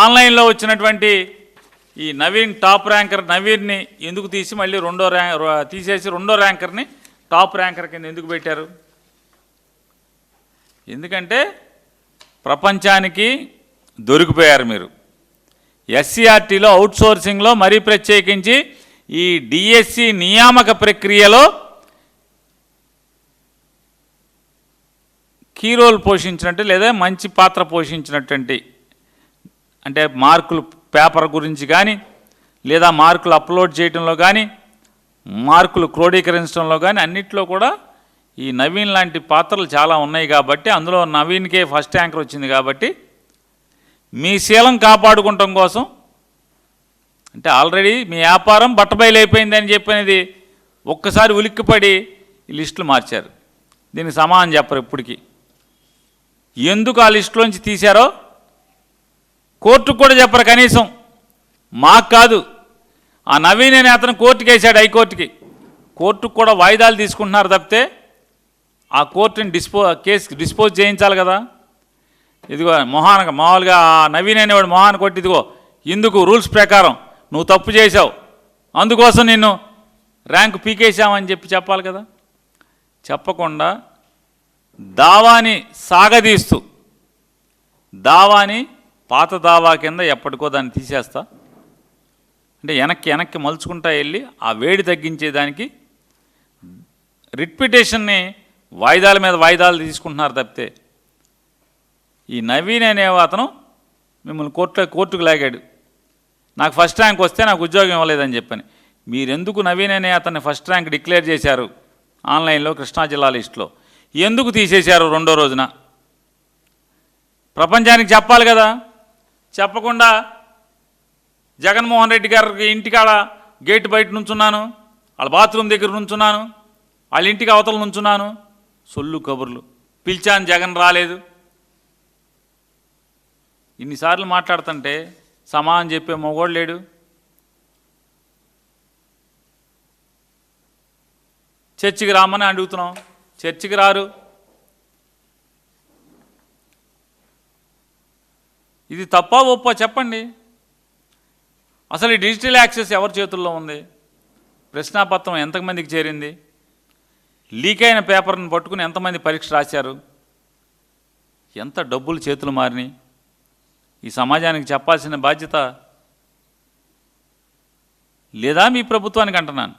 ఆన్లైన్లో వచ్చినటువంటి ఈ నవీన్ టాప్ ర్యాంకర్ నవీన్ని ఎందుకు తీసి మళ్ళీ తీసేసి రెండో ర్యాంకర్ని టాప్ ర్యాంకర్ కింద ఎందుకు పెట్టారు? ఎందుకంటే ప్రపంచానికి దొరికిపోయారు మీరు. ఎస్సీఆర్టీలో అవుట్సోర్సింగ్లో మరీ ప్రత్యేకించి ఈ డిఎస్సి నియామక ప్రక్రియలో కీ రోల్ పోషించినట్టు లేదా మంచి పాత్ర పోషించినటువంటి, అంటే మార్కులు పేపర్ గురించి కానీ లేదా మార్కులు అప్లోడ్ చేయడంలో కానీ మార్కులు క్రోడీకరించడంలో కానీ అన్నిట్లో కూడా ఈ నవీన్ లాంటి పాత్రలు చాలా ఉన్నాయి కాబట్టి అందులో నవీన్కే ఫస్ట్ ర్యాంకర్ వచ్చింది కాబట్టి మీ శీలం కాపాడుకోవటం కోసం, అంటే ఆల్రెడీ మీ వ్యాపారం బట్టబయలైపోయిందని చెప్పినది ఒక్కసారి ఉలిక్కిపడి ఈ లిస్టులు మార్చారు. దీనికి సమాధానం చెప్పరు ఇప్పటికీ. ఎందుకు ఆ లిస్టులోంచి తీశారో కోర్టుకు కూడా చెప్పరు కనీసం. మాకు కాదు, ఆ నవీన్ అనే అతను కోర్టుకి వేశాడు, హైకోర్టుకి. కోర్టుకు కూడా వాయిదాలు తీసుకుంటున్నారు తప్పితే ఆ కోర్టుని కేసు డిస్పోజ్ చేయించాలి కదా. ఇదిగో మామూలుగా ఆ నవీన్ అనేవాడు మొహాన్ని కొట్టి, ఇదిగో ఇందుకు రూల్స్ ప్రకారం నువ్వు తప్పు చేశావు, అందుకోసం నిన్ను ర్యాంకు పీకేసామని చెప్పాలి కదా. చెప్పకుండా దావాని సాగదీస్తూ దావాని పాత దావా కింద ఎప్పటికో దాన్ని తీసేస్తా, అంటే వెనక్కి మలుచుకుంటా వెళ్ళి ఆ వేడి తగ్గించేదానికి రిట్ పిటిషన్ని వాయిదాల మీద వాయిదాలు తీసుకుంటున్నారు తప్పితే ఈ నవీన్ అనే అతను మిమ్మల్ని కోర్టుకు లాగాడు. నాకు ఫస్ట్ ర్యాంక్ వస్తే నాకు ఉద్యోగం ఇవ్వలేదని చెప్పని. మీరెందుకు నవీన్ అనే అతన్ని ఫస్ట్ ర్యాంక్ డిక్లేర్ చేశారు ఆన్లైన్లో కృష్ణా జిల్లా లిస్టులో? ఎందుకు తీసేశారు రెండో రోజున? ప్రపంచానికి చెప్పాలి కదా. చెప్పకుండా జగన్మోహన్ రెడ్డి గారికి ఇంటికాడ గేటు బయట నుంచున్నాను, వాళ్ళ బాత్రూమ్ దగ్గర నుంచున్నాను, వాళ్ళ ఇంటికి అవతల నుంచున్నాను, సొల్లు కబుర్లు. పిలిచాను, జగన్ రాలేదు. ఇన్నిసార్లు మాట్లాడుతుంటే సమాధానం చెప్పే మొగోడు లేడు. చర్చికి రామని అడుగుతున్నాం, చర్చికి రారు. ఇది తప్పా ఒప్పా చెప్పండి. అసలు ఈ డిజిటల్ యాక్సెస్ ఎవరి చేతుల్లో ఉంది? ప్రశ్నాపత్రం ఎంతమందికి చేరింది? లీక్ అయిన పేపర్ని పట్టుకుని ఎంతమంది పరీక్ష రాశారు? ఎంత డబ్బులు చేతులు మారినాయి? ఈ సమాజానికి చెప్పాల్సిన బాధ్యత లేదా మీ ప్రభుత్వానికి అంటున్నాను.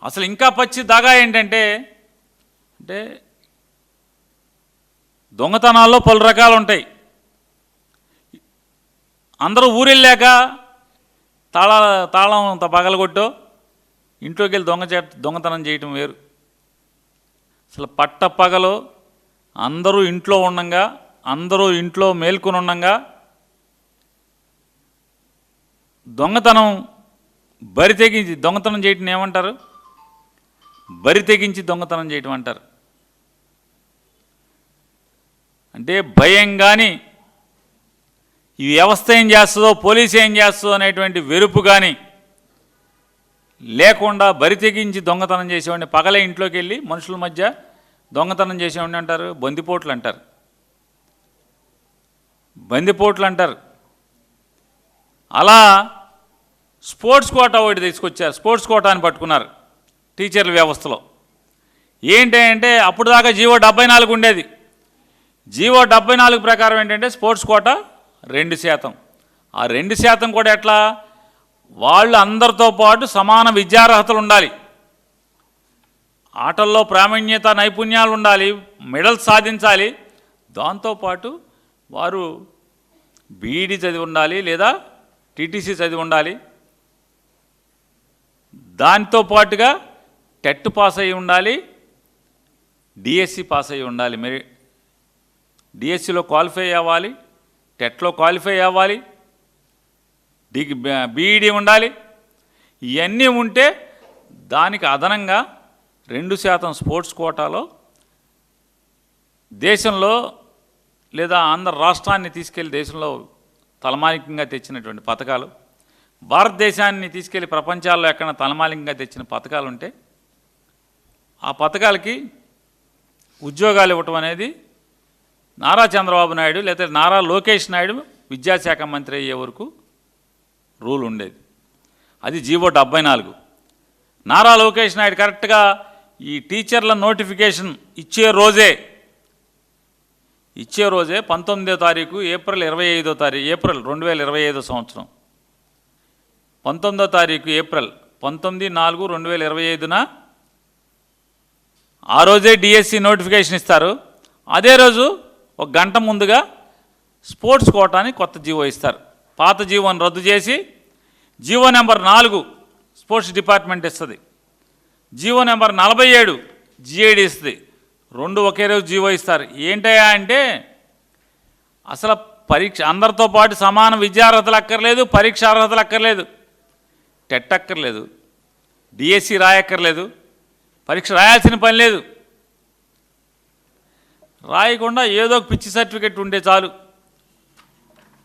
అసలు ఇంకా పచ్చి దాగా ఏంటంటే, అంటే దొంగతనాల్లో పలు రకాలు ఉంటాయి. అందరూ ఊరెళ్ళాక తాళం పగలగొట్టో ఇంట్లోకి వెళ్ళి దొంగతనం చేయటం వేరు. అసలు పట్టపగలు అందరూ ఇంట్లో ఉండంగా, అందరూ ఇంట్లో మేల్కొని ఉండంగా దొంగతనం బరి తెగించి దొంగతనం చేయటం ఏమంటారు? బరి తెగించి దొంగతనం చేయటం అంటారు. అంటే భయం కానీ, ఈ వ్యవస్థ ఏం చేస్తుందో, పోలీసు ఏం చేస్తుందో అనేటువంటి వెరుపు కానీ లేకుండా బరి తెగించి దొంగతనం చేసేవాడిని, పగలే ఇంట్లోకి వెళ్ళి మనుషుల మధ్య దొంగతనం చేసేవాడిని అంటారు, బందిపోట్లు అంటారు. బందిపోట్లు అంటారు. అలా స్పోర్ట్స్ కోటా ఒకటి తీసుకొచ్చారు. స్పోర్ట్స్ కోటాని పట్టుకున్నారు టీచర్ల వ్యవస్థలో. ఏంటి అంటే అప్పుడు దాకా జీవో 74 ఉండేది. జీవో 74 ప్రకారం ఏంటంటే స్పోర్ట్స్ కోటా 2%. ఆ 2% కూడా ఎట్లా? వాళ్ళు అందరితో పాటు సమాన విద్యార్హతలు ఉండాలి, ఆటల్లో ప్రావీణ్యత నైపుణ్యాలు ఉండాలి, మెడల్స్ సాధించాలి. దాంతోపాటు వారు బీఈడీ చదివి ఉండాలి లేదా టీటీసీ చదివి ఉండాలి. దాంతో పాటుగా టెట్ పాస్ అయ్యి ఉండాలి, డిఎస్సి పాస్ అయ్యి ఉండాలి. మరి డిఎస్సిలో క్వాలిఫై అవ్వాలి, టెట్లో క్వాలిఫై అవ్వాలి, బీఈడీ ఉండాలి. ఇవన్నీ ఉంటే దానికి అదనంగా 2% స్పోర్ట్స్ కోటాలో దేశంలో లేదా ఆంధ్ర రాష్ట్రాన్ని తీసుకెళ్లి దేశంలో తలమానికంగా తెచ్చినటువంటి పథకాలు, భారతదేశాన్ని తీసుకెళ్లి ప్రపంచాల్లో ఎక్కడ తలమానికంగా తెచ్చిన పథకాలు ఉంటే ఆ పథకాలకి ఉద్యోగాలు ఇవ్వటం అనేది నారా చంద్రబాబు నాయుడు లేదా నారా లోకేష్ నాయుడు విద్యాశాఖ మంత్రి అయ్యే వరకు రూల్ ఉండేది. అది జీవో 74. నారా లోకేష్ నాయుడు కరెక్ట్గా ఈ టీచర్ల నోటిఫికేషన్ ఇచ్చే రోజే 19వ తారీఖు ఏప్రిల్ 2025 సంవత్సరం 19వ తారీఖు ఏప్రిల్ 19/4/2025న ఆ రోజే డిఎస్సి నోటిఫికేషన్ ఇస్తారు. అదే రోజు ఒక గంట ముందుగా స్పోర్ట్స్ కోటాని కొత్త జీవో ఇస్తారు. పాత జీవోని రద్దు చేసి జీవో నెంబర్ 4 స్పోర్ట్స్ డిపార్ట్మెంట్ ఇస్తుంది, జీవో నెంబర్ 47 జిఐడి ఇస్తుంది. 2 ఒకే రోజు జీవో ఇస్తారు. ఏంటయ్యా అంటే అసలు పరీక్ష అందరితో పాటు సమాన విద్యార్హతలు అక్కర్లేదు, పరీక్ష అర్హతలు అక్కర్లేదు, టెట్ అక్కర్లేదు, డిఎస్సి రాయక్కర్లేదు, పరీక్ష రాయాల్సిన పని లేదు. రాయకుండా ఏదో ఒక పిచ్చి సర్టిఫికెట్ ఉంటే చాలు.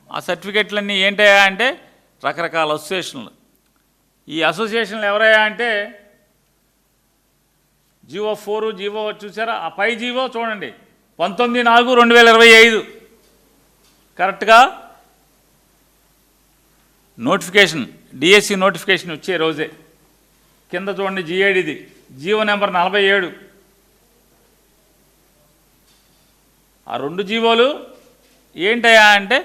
ఆ సర్టిఫికెట్లన్నీ ఏంటయ్యా అంటే రకరకాల అసోసియేషన్లు. ఈ అసోసియేషన్లు ఎవరయ్యా అంటే జీవో 4 జీవో చూసారా, ఆ పై జీవో చూడండి 19/4/2025 కరెక్ట్గా నోటిఫికేషన్ డిఎస్సి నోటిఫికేషన్ వచ్చే రోజే. కింద చూడండి జిఐడిది జీవో నెంబర్ 47. ఆ 2 జీవోలు ఏంటయ్యా అంటే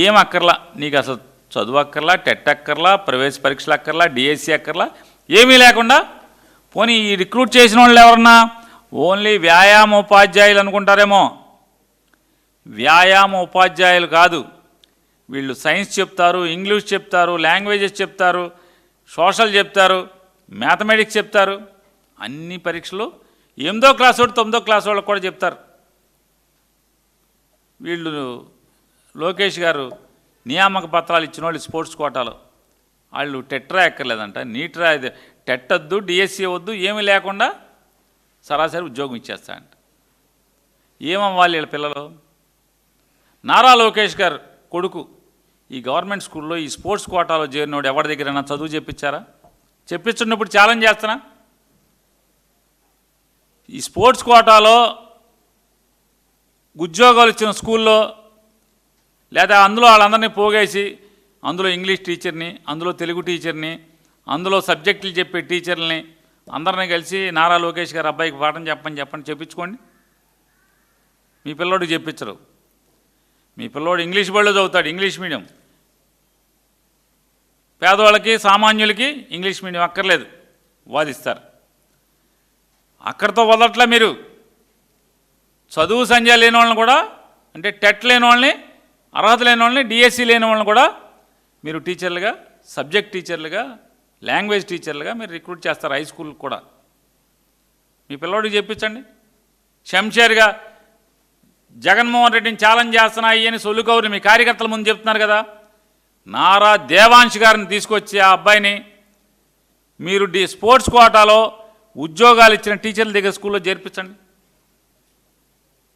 ఏం అక్కర్లా, నీకు అసలు చదువు అక్కర్లా, టెట్ అక్కర్లా, ప్రవేశ పరీక్షలు అక్కర్లా, డిఎస్సి అక్కర్లా, ఏమీ లేకుండా పోనీ ఈ రిక్రూట్ చేసిన వాళ్ళు ఎవరన్నా ఓన్లీ వ్యాయామ ఉపాధ్యాయులు అనుకుంటారేమో. వ్యాయామ ఉపాధ్యాయులు కాదు వీళ్ళు. సైన్స్ చెప్తారు, ఇంగ్లీష్ చెప్తారు, లాంగ్వేజెస్ చెప్తారు, సోషల్ చెప్తారు, మ్యాథమెటిక్స్ చెప్తారు. అన్ని పరీక్షలు 8వ క్లాస్ వాడు 9వ క్లాస్ వాళ్ళకి కూడా చెప్తారు. వీళ్ళు లోకేష్ గారు నియామక పత్రాలు ఇచ్చిన వాళ్ళు స్పోర్ట్స్ కోటాలో వాళ్ళు టెట్ రాయక్కర్లేదంట, నీట్ టెట్ వద్దు, డిఎస్సి వద్దు, ఏమీ లేకుండా సరాసరి ఉద్యోగం ఇచ్చేస్తాయంట. ఏమవ్వాలి వీళ్ళ పిల్లలు? నారా లోకేష్ గారు కొడుకు ఈ గవర్నమెంట్ స్కూల్లో ఈ స్పోర్ట్స్ కోటాలో చేరినోడు ఎవరి దగ్గరైనా చదువు చెప్పించారా? చెప్పించున్నప్పుడు ఛాలెంజ్ చేస్తున్నా. ఈ స్పోర్ట్స్ కోటాలో ఉద్యోగాలు ఇచ్చిన స్కూల్లో లేదా అందులో వాళ్ళందరినీ పోగేసి అందులో ఇంగ్లీష్ టీచర్ని, అందులో తెలుగు టీచర్ని, అందులో సబ్జెక్టులు చెప్పే టీచర్లని అందరినీ కలిసి నారా లోకేష్ గారు అబ్బాయికి పాఠం చెప్పండి చెప్పించుకోండి. మీ పిల్లోడికి చెప్పించరు. మీ పిల్లోడు ఇంగ్లీష్ బడిలో చదువుతాడు, ఇంగ్లీష్ మీడియం. పేదవాళ్ళకి సామాన్యులకి ఇంగ్లీష్ మీడియం అక్కర్లేదు వాదిస్తారు. అక్కడితో వదలట్లా మీరు. చదువు సంధ్య లేని వాళ్ళని కూడా, అంటే టెట్ లేని వాళ్ళని, అర్హత లేని వాళ్ళని, డిఎస్సి లేని వాళ్ళని కూడా మీరు టీచర్లుగా, సబ్జెక్ట్ టీచర్లుగా, లాంగ్వేజ్ టీచర్లుగా మీరు రిక్రూట్ చేస్తారు. హై స్కూల్ కూడా మీ పిల్లోడికి చెప్పించండి. శంషేర్గా జగన్మోహన్ రెడ్డిని ఛాలెంజ్ చేస్తున్నాయి అని సొల్లుకౌరి మీ కార్యకర్తల ముందు చెప్తున్నారు కదా. నారా దేవాంశ్ గారిని తీసుకొచ్చి ఆ అబ్బాయిని మీరు స్పోర్ట్స్ కోటాలో ఉద్యోగాలు ఇచ్చిన టీచర్ల దగ్గర స్కూల్లో చేర్పించండి,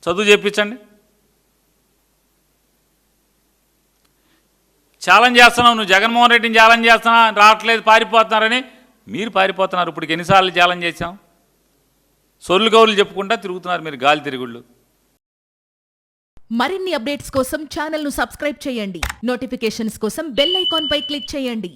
చదువు చెప్పించండి. ఛాలెంజ్ చేస్తున్నావు, నువ్వు జగన్మోహన్ రెడ్డిని ఛాలెంజ్ చేస్తున్నా, రావట్లేదు, పారిపోతున్నారని. మీరు పారిపోతున్నారు. ఇప్పటికి ఎన్నిసార్లు ఛాలెంజ్ చేశాం? సొర్లు కౌరులు చెప్పుకుంటా తిరుగుతున్నారు మీరు, గాలి తిరుగుళ్ళు. మరిన్ని అప్డేట్స్ కోసం ఛానల్ను సబ్స్క్రైబ్ చేయండి. నోటిఫికేషన్స్ కోసం బెల్ ఐకాన్ పై క్లిక్ చేయండి.